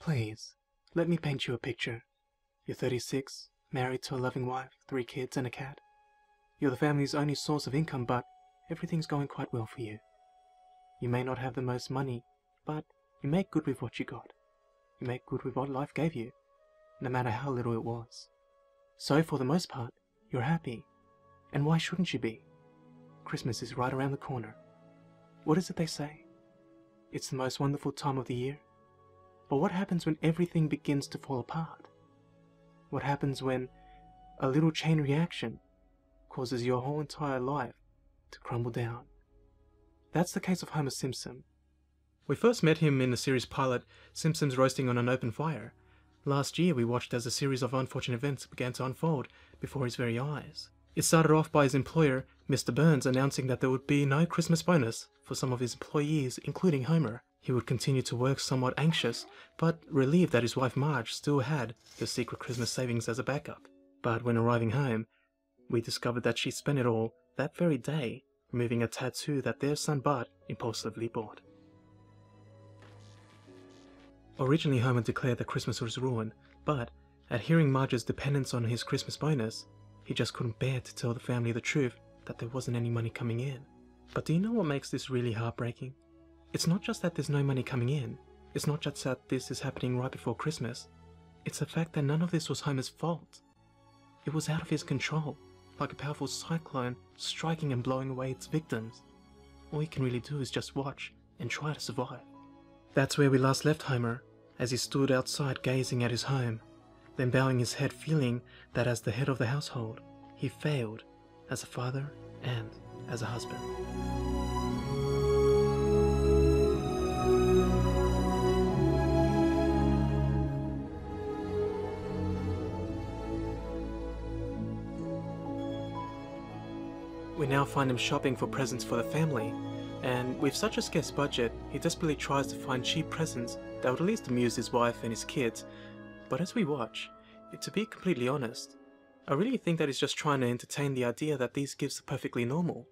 Please, let me paint you a picture. You're 36, married to a loving wife, 3 kids and a cat. You're the family's only source of income, but everything's going quite well for you. You may not have the most money, but you make good with what you got. You make good with what life gave you, no matter how little it was. So for the most part, you're happy. And why shouldn't you be? Christmas is right around the corner. What is it they say? It's the most wonderful time of the year. But what happens when everything begins to fall apart? What happens when a little chain reaction causes your whole entire life to crumble down? That's the case of Homer Simpson. We first met him in the series pilot, Simpsons Roasting on an Open Fire. Last year we watched as a series of unfortunate events began to unfold before his very eyes. It started off by his employer, Mr. Burns, announcing that there would be no Christmas bonus for some of his employees, including Homer. He would continue to work somewhat anxious, but relieved that his wife Marge still had the secret Christmas savings as a backup. But when arriving home, we discovered that she spent it all that very day removing a tattoo that their son Bart impulsively bought. Originally, Homer declared that Christmas was ruined, but at hearing Marge's dependence on his Christmas bonus, he just couldn't bear to tell the family the truth that there wasn't any money coming in. But do you know what makes this really heartbreaking? It's not just that there's no money coming in. It's not just that this is happening right before Christmas. It's the fact that none of this was Homer's fault. It was out of his control, like a powerful cyclone striking and blowing away its victims. All he can really do is just watch and try to survive. That's where we last left Homer, as he stood outside gazing at his home, then bowing his head, feeling that as the head of the household, he failed as a father and as a husband. We now find him shopping for presents for the family, and with such a scarce budget, he desperately tries to find cheap presents that would at least amuse his wife and his kids. But as we watch, to be completely honest, I really think that he's just trying to entertain the idea that these gifts are perfectly normal.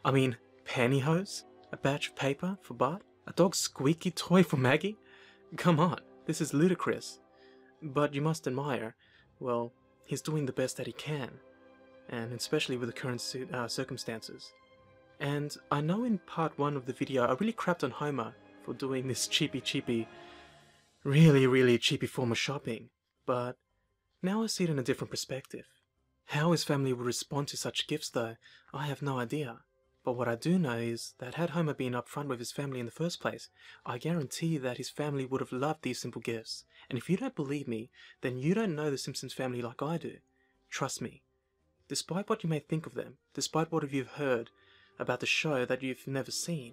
I mean, pantyhose? A batch of paper for Bart? A dog's squeaky toy for Maggie? Come on, this is ludicrous. But you must admire, well, he's doing the best that he can, and especially with the current circumstances. And I know in part 1 of the video I really crapped on Homer for doing this cheapy, really cheapy form of shopping, but now I see it in a different perspective. How his family would respond to such gifts though, I have no idea. But what I do know is that had Homer been upfront with his family in the first place, I guarantee that his family would have loved these simple gifts. And if you don't believe me, then you don't know the Simpsons family like I do. Trust me. Despite what you may think of them, despite what you've heard about the show that you've never seen,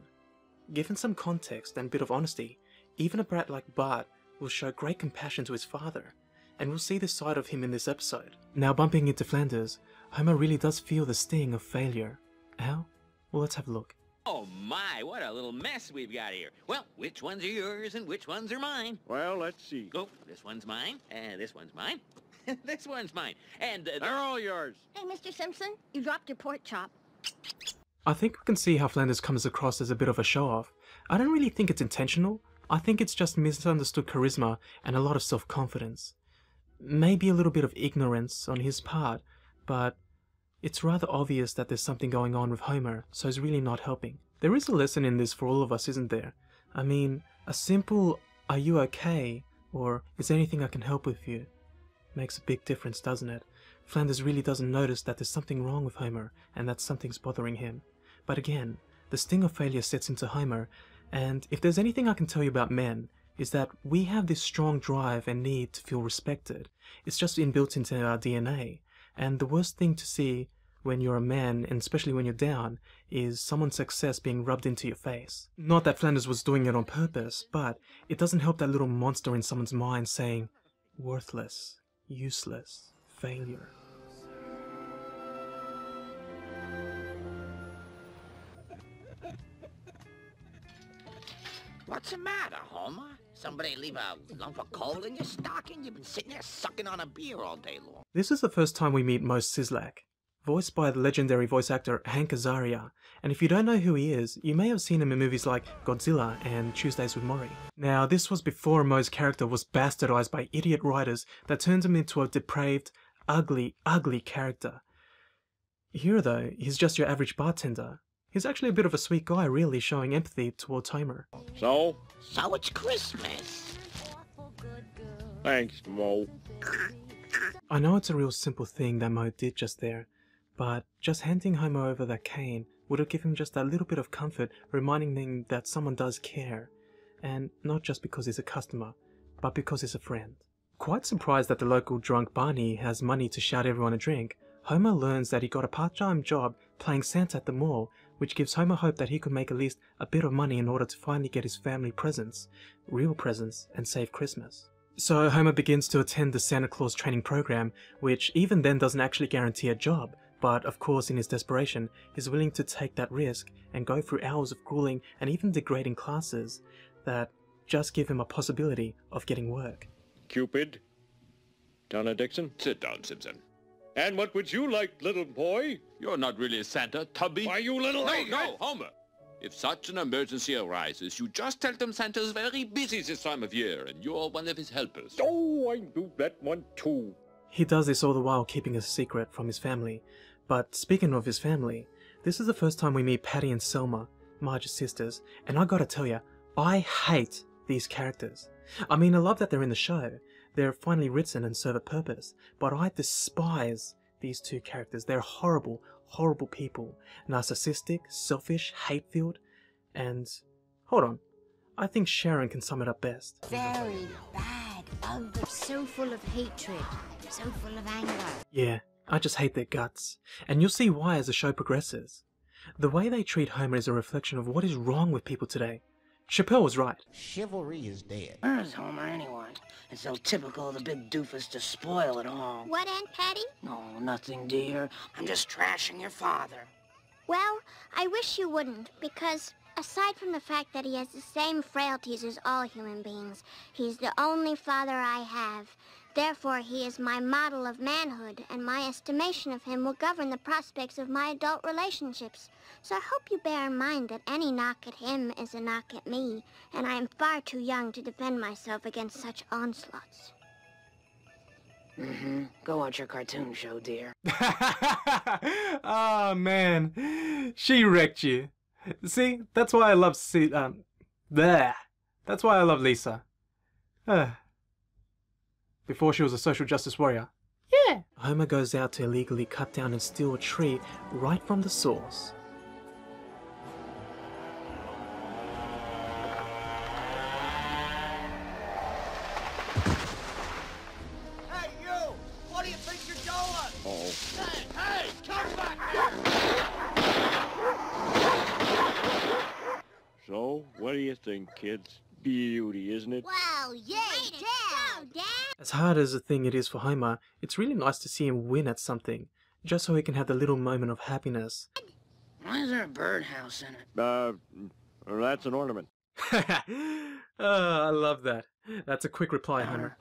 given some context and a bit of honesty, even a brat like Bart will show great compassion to his father, and we'll see this side of him in this episode. Now bumping into Flanders, Homer really does feel the sting of failure. How? Well, let's have a look. Oh my, what a little mess we've got here. Well, which ones are yours and which ones are mine? Well, let's see. Oh, this one's mine, and this one's mine. This one's mine, and they're all yours. Hey, Mr. Simpson, you dropped your pork chop. I think we can see how Flanders comes across as a bit of a show-off. I don't really think it's intentional. I think it's just misunderstood charisma and a lot of self-confidence. Maybe a little bit of ignorance on his part, but it's rather obvious that there's something going on with Homer, so he's really not helping. There is a lesson in this for all of us, isn't there? I mean, a simple, "Are you okay?" or "Is there anything I can help with you?" makes a big difference, doesn't it? Flanders really doesn't notice that there's something wrong with Homer and that something's bothering him. But again, the sting of failure sets into Homer, and if there's anything I can tell you about men, is that we have this strong drive and need to feel respected. It's just inbuilt into our DNA, and the worst thing to see when you're a man, and especially when you're down, is someone's success being rubbed into your face. Not that Flanders was doing it on purpose, but it doesn't help that little monster in someone's mind saying, worthless, useless, failure. what's the matter, Homer? Somebody leave a lump of coal in your stocking? You've been sitting there sucking on a beer all day long. This is the first time we meet Moe Szyslak. voiced by the legendary voice actor Hank Azaria. And if you don't know who he is, you may have seen him in movies like Godzilla and Tuesdays with Morrie. Now, this was before Moe's character was bastardized by idiot writers that turned him into a depraved, ugly, ugly character. Here though, he's just your average bartender. He's actually a bit of a sweet guy, really, showing empathy towards Homer. So it's Christmas. Thanks, Mo. I know it's a real simple thing that Moe did just there, but just handing Homer over that cane would have given him just that little bit of comfort, reminding him that someone does care. And not just because he's a customer, but because he's a friend. Quite surprised that the local drunk Barney has money to shout everyone a drink, Homer learns that he got a part-time job playing Santa at the mall, which gives Homer hope that he could make at least a bit of money in order to finally get his family presents, real presents, and save Christmas. So Homer begins to attend the Santa Claus training program, which even then doesn't actually guarantee a job, but of course in his desperation, he's willing to take that risk and go through hours of grueling and even degrading classes that just give him a possibility of getting work. Cupid. Donna Dixon. Sit down, Simpson. And what would you like, little boy? You're not really a Santa, Tubby. Why, you little... No, Homer. If such an emergency arises, you just tell them Santa's very busy this time of year, and you're one of his helpers. Oh, I do that one too. He does this all the while keeping a secret from his family. But speaking of his family, this is the first time we meet Patty and Selma, Marge's sisters, and I gotta tell ya, I hate these characters. I mean, I love that they're in the show. They're finely written and serve a purpose, but I despise these two characters. They're horrible, horrible people. Narcissistic, selfish, hate-filled, and... hold on. I think Sharon can sum it up best. Very bad, ugly, so full of hatred, so full of anger. Yeah, I just hate their guts. And you'll see why as the show progresses. The way they treat Homer is a reflection of what is wrong with people today. Chappelle was right. Chivalry is dead. Where's Homer anyway? It's so typical of the big doofus to spoil it all. What, Aunt Patty? No, nothing, dear. I'm just trashing your father. Well, I wish you wouldn't, because aside from the fact that he has the same frailties as all human beings, he's the only father I have. Therefore, he is my model of manhood, and my estimation of him will govern the prospects of my adult relationships. So I hope you bear in mind that any knock at him is a knock at me, and I am far too young to defend myself against such onslaughts. Go watch your cartoon show, dear. Oh man, she wrecked you. See, that's why I love there. That's why I love Lisa. Before she was a social justice warrior. Yeah. Homer goes out to illegally cut down and steal a tree right from the source. Hey, you! What do you think you're doing? Oh. Hey, come back here! So, what do you think, kids? Beauty, isn't it? Wow, yay, Dad! Dad! As hard as the thing it is for Homer, it's really nice to see him win at something, just so he can have the little moment of happiness. Why is there a birdhouse in it? That's an ornament. I love that. That's a quick reply, Homer.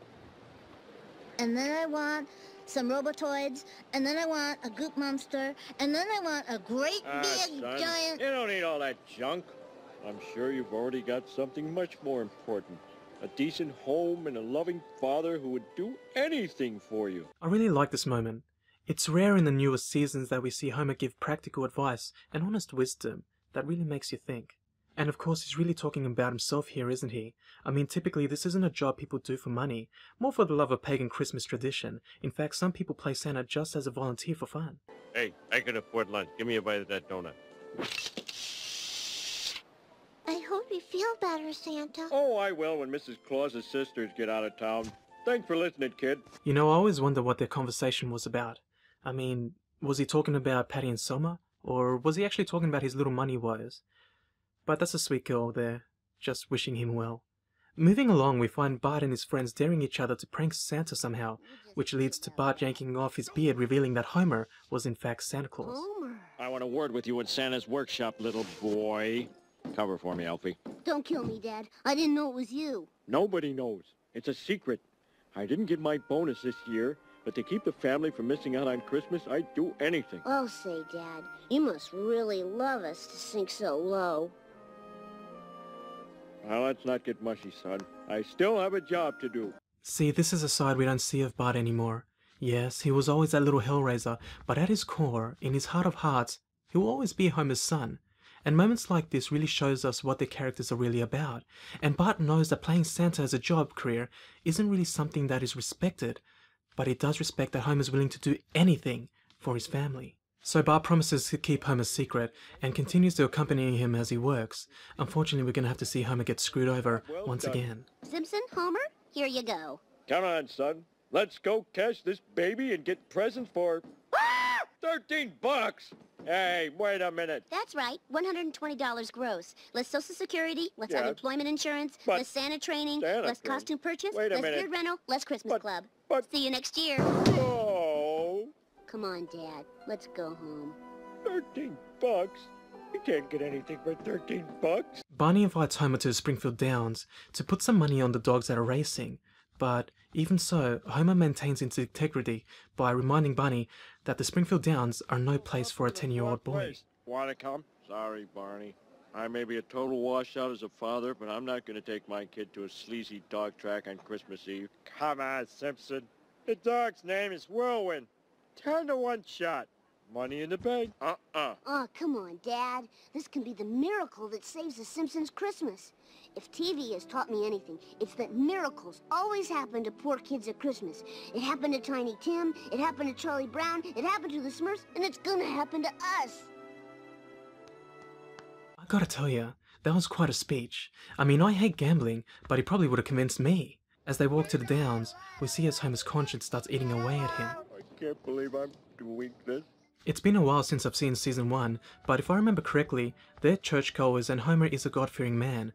And then I want some Robotoids, and then I want a Goop Monster, and then I want a great big Son, giant... you don't need all that junk. I'm sure you've already got something much more important. A decent home and a loving father who would do anything for you. I really like this moment. It's rare in the newer seasons that we see Homer give practical advice and honest wisdom that really makes you think. And of course he's really talking about himself here, isn't he? I mean, typically this isn't a job people do for money, more for the love of pagan Christmas tradition. In fact, some people play Santa just as a volunteer for fun. Hey, I can afford lunch. Give me a bite of that donut. I hope you feel better, Santa. Oh, I will when Mrs. Claus's sisters get out of town. Thanks for listening, kid. You know, I always wonder what their conversation was about. I mean, was he talking about Patty and Selma? Or was he actually talking about his little money woes? But that's a sweet girl there, just wishing him well. Moving along, we find Bart and his friends daring each other to prank Santa somehow, which leads to Bart yanking off his beard, revealing that Homer was in fact Santa Claus. Homer. I want a word with you in Santa's workshop, little boy. Cover for me, Alfie. Don't kill me, Dad. I didn't know it was you. Nobody knows. It's a secret. I didn't get my bonus this year But to keep the family from missing out on Christmas, I'd do anything. Oh, say, Dad, you must really love us to sink so low. Well, let's not get mushy, son. I still have a job to do. See, this is a side we don't see of Bart anymore. Yes, he was always that little hellraiser, but at his core, in his heart of hearts, he will always be Homer's son. And moments like this really shows us what the characters are really about. And Bart knows that playing Santa as a job career isn't really something that is respected, but he does respect that Homer's willing to do anything for his family. So Bart promises to keep Homer's secret and continues to accompany him as he works. Unfortunately, we're going to have to see Homer get screwed over once again. Simpson, Homer, here you go. Come on, son. Let's go cash this baby and get presents for... 13 bucks! Hey, wait a minute. That's right, $120 gross. Less Social Security, less Yeah, unemployment insurance, but less Santa training, Santa less training? costume purchase, Wait a less minute. beard rental, less Christmas club. But... See you next year. Oh, Come on, Dad. Let's go home. 13 bucks? We can't get anything for 13 bucks. Barney invites Homer to the Springfield Downs to put some money on the dogs that are racing. But even so, Homer maintains his integrity by reminding Barney that the Springfield Downs are no place for a 10-year-old boy. Wanna come? Sorry, Barney. I may be a total washout as a father, but I'm not gonna take my kid to a sleazy dog track on Christmas Eve. Come on, Simpson. The dog's name is Whirlwind. 10 to 1 shot. Money in the bank. Oh, come on, Dad. This can be the miracle that saves the Simpsons Christmas. If TV has taught me anything, it's that miracles always happen to poor kids at Christmas. It happened to Tiny Tim, it happened to Charlie Brown, it happened to the Smurfs, and it's gonna happen to us. I gotta tell ya, that was quite a speech. I mean, I hate gambling, but he probably would have convinced me. As they walk to the Downs, we see as Homer's conscience starts eating away at him. I can't believe I'm doing this. It's been a while since I've seen season 1, but if I remember correctly, they're churchgoers and Homer is a God-fearing man,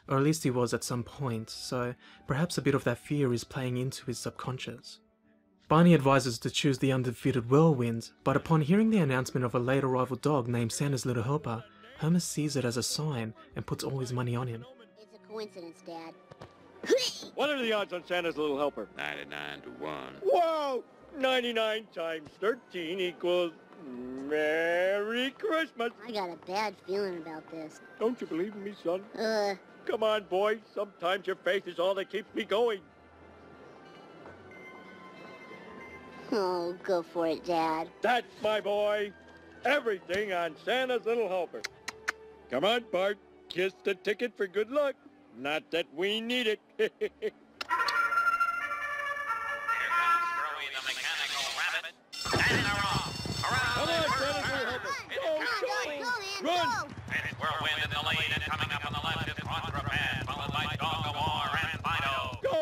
or at least he was at some point, so perhaps a bit of that fear is playing into his subconscious. Barney advises to choose the undefeated Whirlwind, but upon hearing the announcement of a late arrival dog named Santa's Little Helper, Homer sees it as a sign and puts all his money on him. It's a coincidence, Dad. What are the odds on Santa's Little Helper? 99 to 1. Whoa! 99 times 13 equals... Merry Christmas! I got a bad feeling about this. Don't you believe in me, son? Uh, Come on, boy. Sometimes your faith is all that keeps me going. oh, go for it, Dad. That's my boy. Everything on Santa's Little Helper. Come on, Bart. Kiss the ticket for good luck. Not that we need it. Here comes Screwy the mechanical rabbit. And they're off. Come Around on, Santa's Little Helper. Go, Run! go! It's Whirlwind in the lead, and coming up on the left is Contraband, followed by Dog of War and Fido. Go!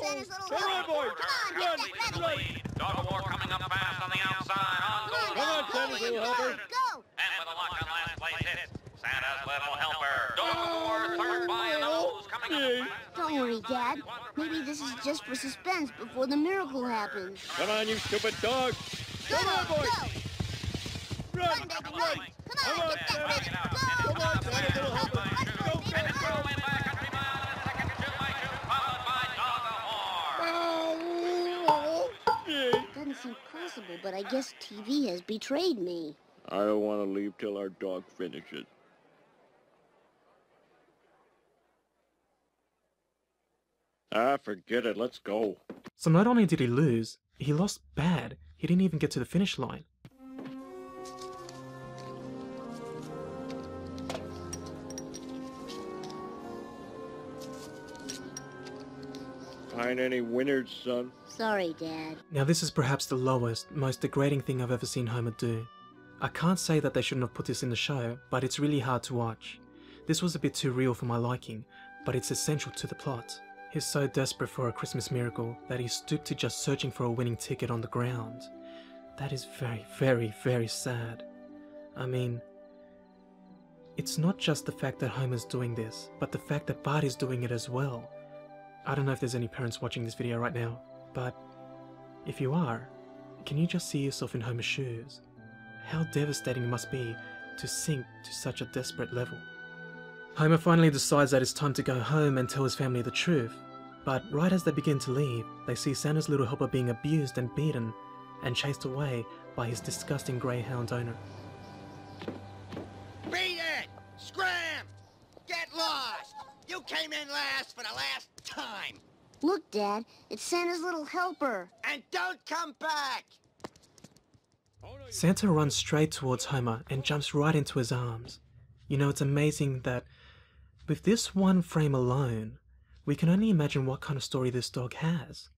Santa's Little Come on, Helper. boy! Come on, Run! get that Run! Lead. Dog of War coming up fast on the outside. On goal. Come on, Santa's Little Helper. Go! And with a lock on last place hits Santa's Little Helper. Dog of War third by a nose coming up fast. Don't worry, Dad. Maybe this is just for suspense before the miracle happens. Come on, you stupid dog! Come on, boy! Run! Run, baby, run! Come on, get that rabbit! Come on, Santa's Little Helper! Go, And it's Whirlwind by a country mile, and a second to 2 by 2, followed by Dog of War. Doesn't seem possible, but I guess TV has betrayed me. I don't want to leave till our dog finishes. Forget it. Let's go. So not only did he lose, he lost bad. He didn't even get to the finish line. Find any winners, son? Sorry, Dad. Now this is perhaps the lowest, most degrading thing I've ever seen Homer do. I can't say that they shouldn't have put this in the show, but it's really hard to watch. This was a bit too real for my liking, but it's essential to the plot. He's so desperate for a Christmas miracle that he stooped to just searching for a winning ticket on the ground. That is very, very, very sad. I mean, it's not just the fact that Homer's doing this, but the fact that Bart is doing it as well. I don't know if there's any parents watching this video right now, but if you are, can you just see yourself in Homer's shoes? How devastating it must be to sink to such a desperate level. Homer finally decides that it's time to go home and tell his family the truth. But right as they begin to leave, they see Santa's little helper being abused and beaten and chased away by his disgusting greyhound owner. Beat it! Scram! Get lost! You came in last for the last time! Look, Dad, it's Santa's little helper. And don't come back! Santa runs straight towards Homer and jumps right into his arms. You know, it's amazing that with this one frame alone, we can only imagine what kind of story this dog has.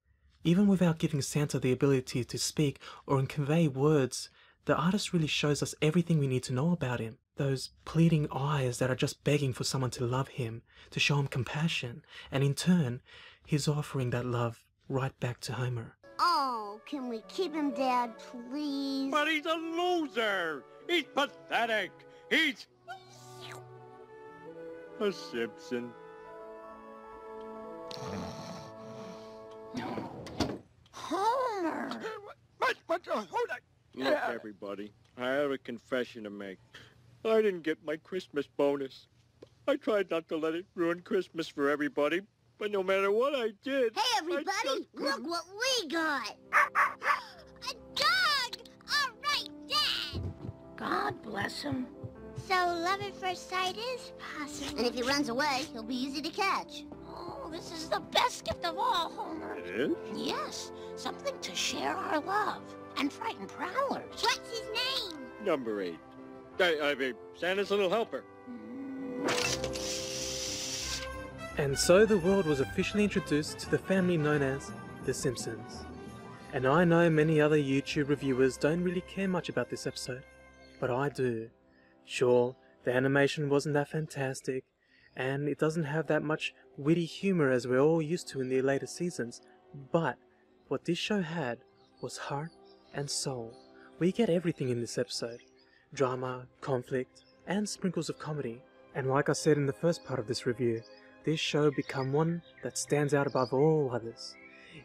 Even without giving Santa the ability to speak or convey words, the artist really shows us everything we need to know about him. Those pleading eyes that are just begging for someone to love him, to show him compassion, and in turn, he's offering that love right back to Homer. Oh, can we keep him, Dad, please? But he's a loser! He's pathetic! He's a Simpson. Homer! Hold on! Look, everybody, I have a confession to make. I didn't get my Christmas bonus. I tried not to let it ruin Christmas for everybody, but no matter what I did... Hey, everybody! Look what we got! A dog! All right, Dad! God bless him. So love at first sight is possible. And if he runs away, he'll be easy to catch. Oh, this is the best gift of all, Homer. It is? Yes, something to share our love and frighten prowlers. What's his name? Number 8. I mean, Santa's little helper. And so the world was officially introduced to the family known as The Simpsons. And I know many other YouTube reviewers don't really care much about this episode, but I do. Sure, the animation wasn't that fantastic, and it doesn't have that much witty humor as we're all used to in the later seasons, but what this show had was heart and soul. We get everything in this episode. Drama, conflict, and sprinkles of comedy. And like I said in the first part of this review, this show become one that stands out above all others.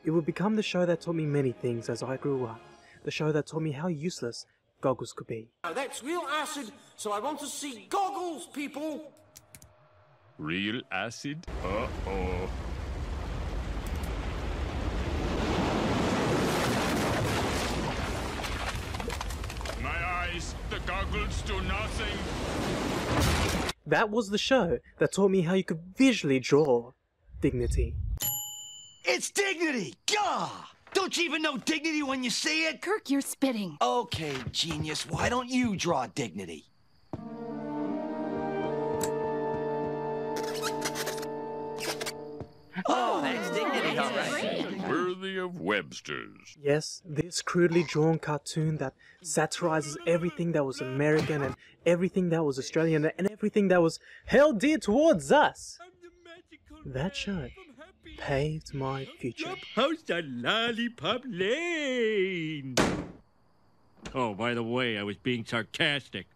It would become the show that taught me many things as I grew up. The show that taught me how useless goggles could be. Now that's real acid, so I want to see goggles, people! Real acid? Uh-oh. My eyes, the goggles do nothing. That was the show that taught me how you could visually draw dignity. It's dignity! Gah! Don't you even know dignity when you see it? Kirk, you're spitting. Okay, genius, why don't you draw dignity? Oh, that's dignity, all right. Worthy of Webster's. Yes, this crudely drawn cartoon that satirizes everything that was American and everything that was Australian and everything that was held dear towards us. That show paved my future. How's the Lollipop Lane? Oh, by the way, I was being sarcastic.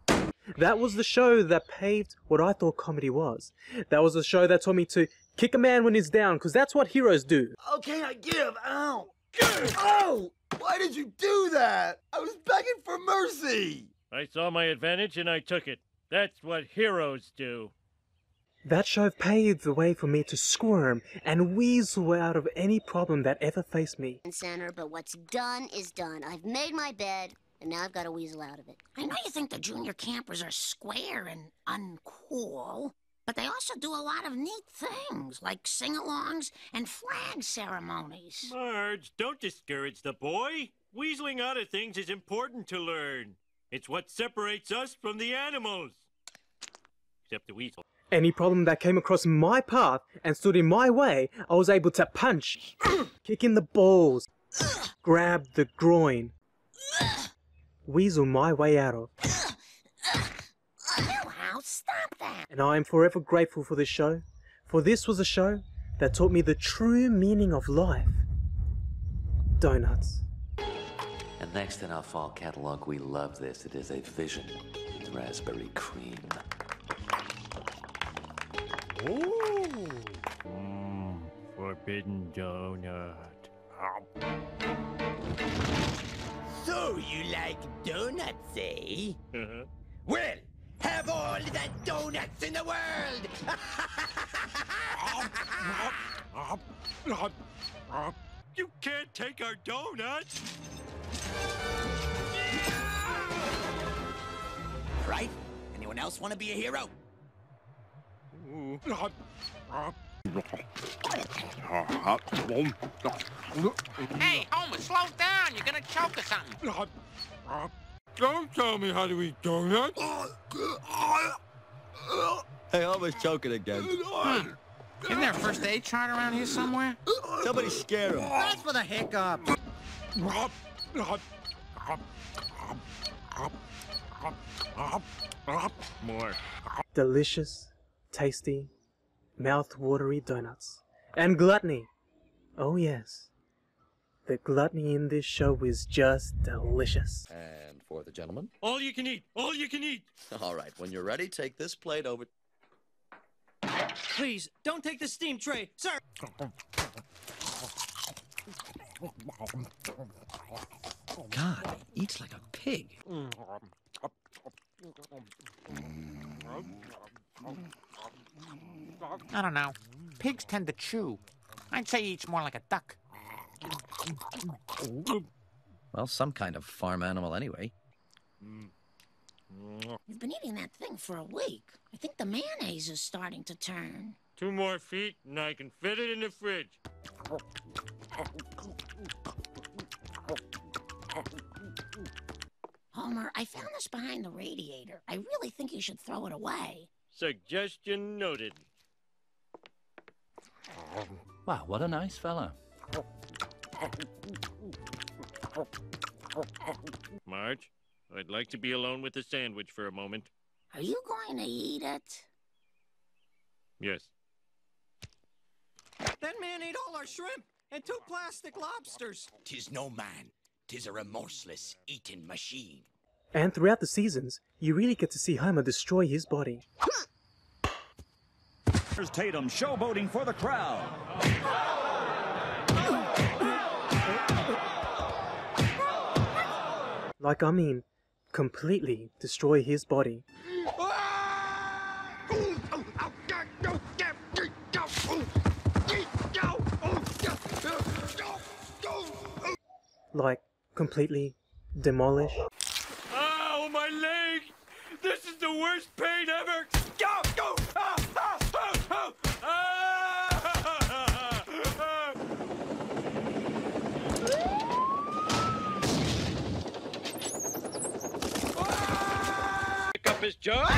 That was the show that paved what I thought comedy was. That was the show that taught me to kick a man when he's down, because that's what heroes do. Okay, I give. Ow! Ow! Why did you do that? I was begging for mercy! I saw my advantage and I took it. That's what heroes do. That show paved the way for me to squirm and weasel out of any problem that ever faced me. Center, but what's done is done. I've made my bed, and now I've got to weasel out of it. I know you think the junior campers are square and uncool, but they also do a lot of neat things, like sing-alongs and flag ceremonies. Marge, don't discourage the boy. Weaseling out of things is important to learn. It's what separates us from the animals. Except the weasel. Any problem that came across my path and stood in my way, I was able to punch, kick in the balls, grab the groin, weasel my way out of. Now, stop that! And I am forever grateful for this show, for this was a show that taught me the true meaning of life. Donuts. And next in our fall catalog, we love this. It is a Vision with raspberry cream. Ooh. Forbidden donut. So you like donuts, eh? Uh-huh. Well, have all the donuts in the world! You can't take our donuts! Right? Anyone else want to be a hero? Hey, Homer, slow down. You're gonna choke or something. Don't tell me how to eat donuts! Hey, Homer's choking again. Isn't there a first aid chart around here somewhere? Somebody scare him. That's for the hiccup. More. Delicious, tasty, mouth-watery donuts. And gluttony. Oh yes. The gluttony in this show is just delicious. And for the gentleman? All you can eat! All you can eat! All right, when you're ready, take this plate over. Please, don't take the steam tray, sir. God, he eats like a pig. I don't know. Pigs tend to chew. I'd say he eats more like a duck. Well, some kind of farm animal anyway. You've been eating that thing for a week. I think the mayonnaise is starting to turn. 2 more feet, and I can fit it in the fridge. Homer, I found this behind the radiator. I really think you should throw it away. Suggestion noted. Wow, what a nice fella. Marge, I'd like to be alone with the sandwich for a moment. Are you going to eat it? Yes. That man ate all our shrimp and 2 plastic lobsters. Tis no man. Tis a remorseless eating machine. And throughout the seasons, you really get to see Homer destroy his body. Here's Tatum showboating for the crowd. Like, I mean, completely destroy his body. Like, completely demolish. Ow, my leg! This is the worst pain ever! Go! Go! Ah! Ah! Ah! Ah! Pick up his jaw!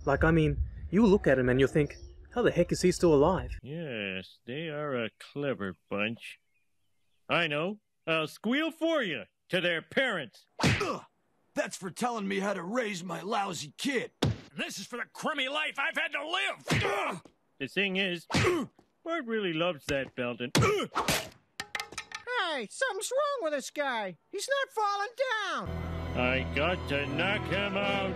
Like, I mean, you look at him and you'll think, how the heck is he still alive? Yes, they are a clever bunch. I know. I'll squeal for you to their parents. Ugh, that's for telling me how to raise my lousy kid. And this is for the crummy life I've had to live. Ugh. The thing is, Bart really loves that Belton. Hey, something's wrong with this guy. He's not falling down. I got to knock him out.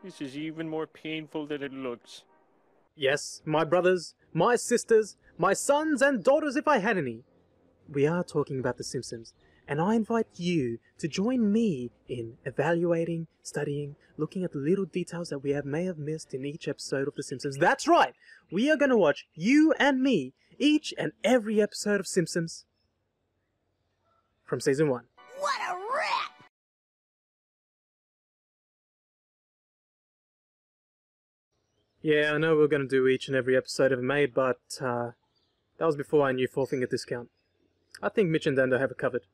This is even more painful than it looks. Yes, my brothers, my sisters, my sons and daughters if I had any. We are talking about The Simpsons, and I invite you to join me in evaluating, studying, looking at the little details that we may have missed in each episode of The Simpsons. That's right! We are going to watch, you and me, each and every episode of Simpsons from Season 1. What a rip! Yeah, I know we're going to do each and every episode ever made, but that was before I knew 4-finger discount. I think Mitch and Dando have it covered.